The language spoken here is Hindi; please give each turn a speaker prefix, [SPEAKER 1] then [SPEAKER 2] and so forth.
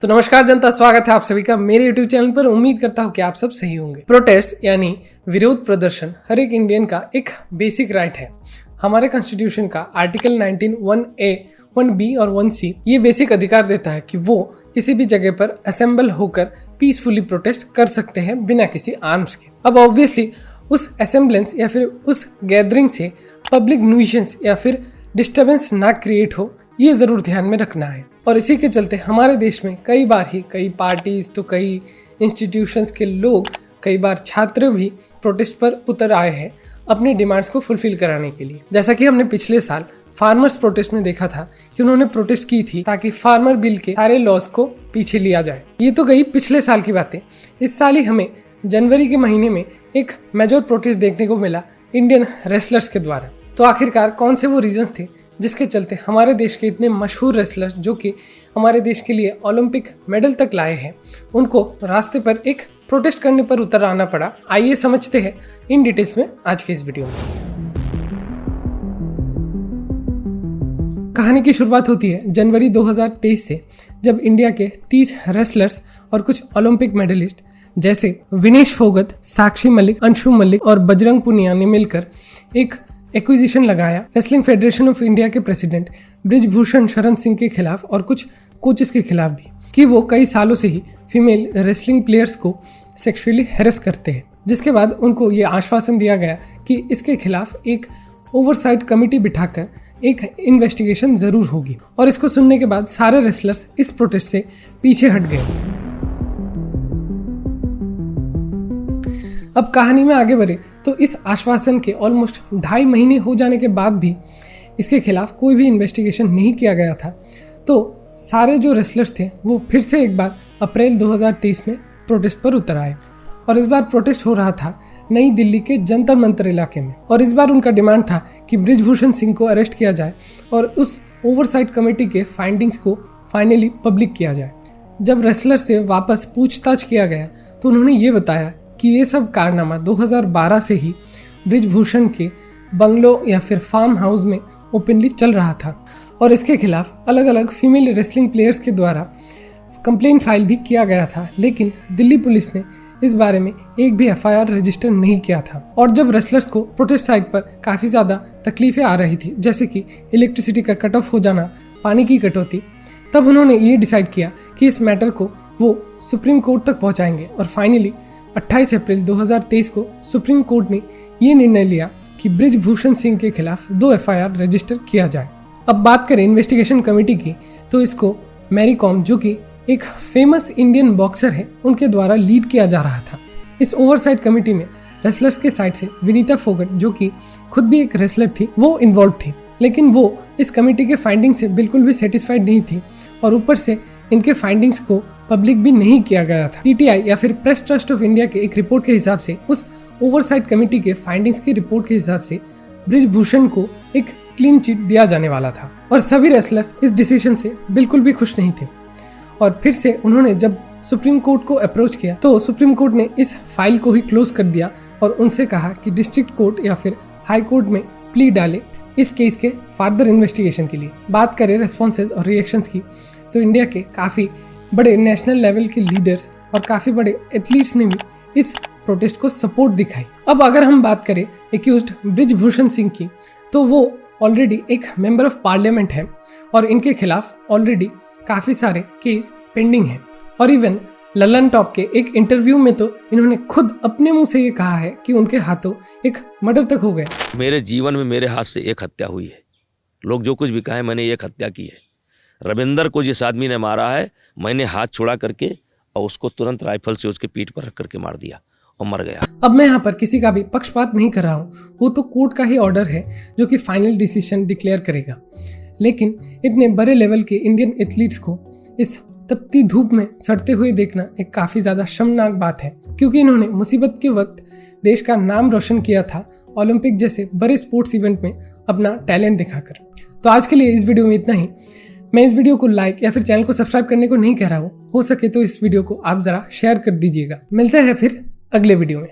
[SPEAKER 1] तो नमस्कार जनता, स्वागत है आप सभी का मेरे यूट्यूब चैनल पर। उम्मीद करता हूँ कि आप सब सही होंगे। प्रोटेस्ट यानी विरोध प्रदर्शन हर एक इंडियन का एक बेसिक राइट है। हमारे कॉन्स्टिट्यूशन का आर्टिकल 19 1A 1B और 1C ये बेसिक अधिकार देता है कि वो किसी भी जगह पर असेंबल होकर पीसफुली प्रोटेस्ट कर सकते हैं बिना किसी आर्म्स के। अब ऑब्वियसली उस असेंबलेंस या फिर उस गैदरिंग से पब्लिक न्यूइसेंस या फिर डिस्टर्बेंस ना क्रिएट हो, ये जरूर ध्यान में रखना है। और इसी के चलते हमारे देश में कई पार्टीज तो कई इंस्टीट्यूशंस के लोग, कई बार छात्र भी प्रोटेस्ट पर उतर आए हैं अपनी डिमांड्स को फुलफिल कराने के लिए। जैसा कि हमने पिछले साल फार्मर्स प्रोटेस्ट में देखा था कि उन्होंने प्रोटेस्ट की थी ताकि फार्मर बिल के सारे लॉज को पीछे लिया जाए। ये तो गई पिछले साल की बातें। इस साल ही हमें जनवरी के महीने में एक मेजर प्रोटेस्ट देखने को मिला इंडियन रेसलर्स के द्वारा। तो आखिरकार कौन से वो रीजंस थे जिसके चलते हमारे देश के इतने मशहूर रेसलर्स जो कि हमारे देश के लिए ओलंपिक मेडल तक लाए हैं, उनको रास्ते पर एक प्रोटेस्ट करने पर उतर आना पड़ा। आइए समझते हैं इन डिटेल्स में आज के इस वीडियो में। कहानी की शुरुआत होती है जनवरी 2023 से, जब इंडिया के 30 रेसलर्स और कुछ ओलंपिक मेडलिस्ट जैसे विनेश फोगत, साक्षी मलिक, अंशु मलिक और बजरंग पुनिया ने मिलकर एक एक्विजिशन लगाया रेसलिंग फेडरेशन ऑफ इंडिया के प्रेसिडेंट ब्रिजभूषण शरण सिंह के खिलाफ और कुछ कोचेस के खिलाफ भी, कि वो कई सालों से ही फीमेल रेसलिंग प्लेयर्स को सेक्सुअली हैरेस करते हैं। जिसके बाद उनको ये आश्वासन दिया गया कि इसके खिलाफ एक ओवरसाइट कमेटी बिठाकर एक इन्वेस्टिगेशन जरूर होगी। और इसको सुनने के बाद सारे रेसलर्स इस प्रोटेस्ट से पीछे हट गए। अब कहानी में आगे बढ़े तो इस आश्वासन के ऑलमोस्ट 2.5 महीने हो जाने के बाद भी इसके खिलाफ कोई भी इन्वेस्टिगेशन नहीं किया गया था। तो सारे जो रेसलर्स थे वो फिर से एक बार अप्रैल 2023 में प्रोटेस्ट पर उतर आए। और इस बार प्रोटेस्ट हो रहा था नई दिल्ली के जंतर मंतर इलाके में। और इस बार उनका डिमांड था कि ब्रिजभूषण सिंह को अरेस्ट किया जाए और उस ओवरसाइट कमेटी के फाइंडिंग्स को फाइनली पब्लिक किया जाए। जब रेसलर्स से वापस पूछताछ किया गया तो उन्होंने ये बताया कि ये सब कारनामा 2012 से ही ब्रिजभूषण के बंगलो या फिर फार्म हाउस में ओपनली चल रहा था। और इसके खिलाफ अलग अलग फीमेल रेसलिंग प्लेयर्स के द्वारा कंप्लेंट फाइल भी किया गया था, लेकिन दिल्ली पुलिस ने इस बारे में एक भी FIR रजिस्टर नहीं किया था। और जब रेसलर्स को प्रोटेस्ट साइट पर काफ़ी ज़्यादा तकलीफें आ रही थी, जैसे कि इलेक्ट्रिसिटी का कट ऑफ हो जाना, पानी की कटौती, तब उन्होंने ये डिसाइड किया कि इस मैटर को वो सुप्रीम कोर्ट तक पहुँचाएंगे। और फाइनली 28 अप्रैल 2023 को सुप्रीम कोर्ट ने ये निर्णय लिया कि ब्रिजभूषण सिंह के खिलाफ 2 FIR रजिस्टर किया जाए। अब बात करें इन्वेस्टिगेशन कमेटी की, तो इसको मैरी कॉम, जो कि एक फेमस इंडियन बॉक्सर है, उनके द्वारा लीड किया जा रहा था। इस ओवरसाइट कमेटी में रेसलर्स के साइड से विनीता फोगट, जो कि खुद भी एक रेसलर थी, वो इन्वॉल्व थी। लेकिन वो इस कमेटी के फाइंडिंग से बिल्कुल भी सेटिस्फाइड नहीं थी और ऊपर से इनके फाइंडिंग्स को पब्लिक भी नहीं किया गया था। PTI या फिर प्रेस ट्रस्ट ऑफ इंडिया के एक रिपोर्ट के हिसाब से, उस ओवरसाइट कमेटी के फाइंडिंग्स की रिपोर्ट के हिसाब से ब्रिजभूषण को एक क्लीन चिट दिया जाने वाला था। और सभी रेसलर्स इस डिसीजन से बिल्कुल भी खुश नहीं थे। और फिर से उन्होंने जब सुप्रीम कोर्ट को अप्रोच किया तो सुप्रीम कोर्ट ने इस फाइल को ही क्लोज कर दिया और उनसे कहा कि डिस्ट्रिक्ट कोर्ट या फिर हाई कोर्ट में प्ली डाले इस केस के फर्दर इन्वेस्टिगेशन के लिए। बात करें रेस्पॉन्सेज और रिएक्शंस की, तो इंडिया के काफ़ी बड़े नेशनल लेवल के लीडर्स और काफ़ी बड़े एथलीट्स ने भी इस प्रोटेस्ट को सपोर्ट दिखाई। अब अगर हम बात करें एक्यूज्ड ब्रिजभूषण सिंह की, तो वो ऑलरेडी एक मेंबर ऑफ पार्लियामेंट है और इनके खिलाफ ऑलरेडी काफ़ी सारे केस पेंडिंग हैं। और इवन ललन टॉप के एक इंटरव्यू में तो इन्होंने खुद अपने मुंह से ये कहा है कि उनके हाथों एक मर्डर तक हो गया।
[SPEAKER 2] मेरे जीवन में मेरे हाथ से एक हत्या हुई है। लोग जो कुछ भी कहें, मैंने एक हत्या की है। रविंदर को जिस आदमी ने मारा है, मैंने हाथ छोड़ा करके और उसको तुरंत राइफल से उसके पीठ पर रख करके मार दिया और मर गया।
[SPEAKER 1] अब मैं यहाँ पर किसी का भी पक्षपात नहीं कर रहा हूँ, वो तो कोर्ट का ही ऑर्डर है जो कि फाइनल डिसीजन डिक्लेयर करेगा। लेकिन इतने बड़े लेवल के इंडियन एथलीट्स को इस तपती धूप में सड़ते हुए देखना एक काफ़ी ज़्यादा शर्मनाक बात है, क्योंकि इन्होंने मुसीबत के वक्त देश का नाम रोशन किया था ओलंपिक जैसे बड़े स्पोर्ट्स इवेंट में अपना टैलेंट दिखाकर। तो आज के लिए इस वीडियो में इतना ही। मैं इस वीडियो को लाइक या फिर चैनल को सब्सक्राइब करने को नहीं कह रहा हूँ, हो सके तो इस वीडियो को आप ज़रा शेयर कर दीजिएगा। मिलते हैं फिर अगले वीडियो में।